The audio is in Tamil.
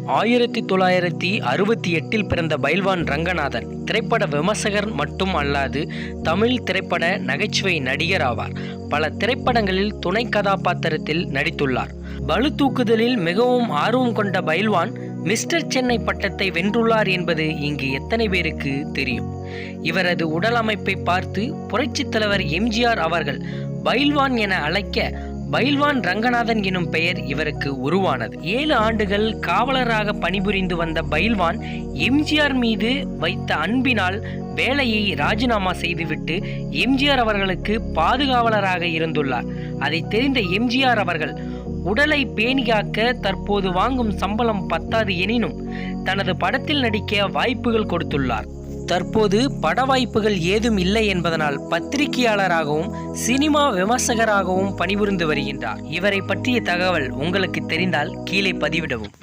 1968 பிறந்த பைல்வான் ரங்கநாதன் திரைப்பட விமர்சகர் மட்டும் அல்லாது தமிழ் திரைப்பட நகைச்சுவை நடிகர் ஆவார். பல திரைப்படங்களில் துணை கதாபாத்திரத்தில் நடித்துள்ளார். பளு தூக்குதலில் மிகவும் ஆர்வம் கொண்ட பைல்வான் மிஸ்டர் சென்னை பட்டத்தை வென்றுள்ளார் என்பது இங்கு எத்தனை பேருக்கு தெரியும்? இவரது உடல் அமைப்பை பார்த்து புரட்சித் தலைவர் எம்ஜிஆர் அவர்கள் பைல்வான் என அழைக்க பைல்வான் ரங்கநாதன் எனும் பெயர் இவருக்கு உருவானது. 7 ஆண்டுகள் காவலராக பணிபுரிந்து வந்த பைல்வான் எம்ஜிஆர் மீது வைத்த அன்பினால் வேலையை ராஜினாமா செய்துவிட்டு எம்ஜிஆர் அவர்களுக்கு பாதுகாவலராக இருந்துள்ளார். அதை தெரிந்த எம்ஜிஆர் அவர்கள் உடலை பேணிகாக்க தற்போது வாங்கும் சம்பளம் பத்தாது எனினும் தனது படத்தில் நடிக்க வாய்ப்புகள் கொடுத்துள்ளார். தற்போது பட வாய்ப்புகள் ஏதும் இல்லை என்பதனால் பத்திரிகையாளராகவும் சினிமா விமர்சகராகவும் பணிபுரிந்து வருகின்றார். இவரை பற்றிய தகவல் உங்களுக்கு தெரிந்தால் கீழே பதிவிடவும்.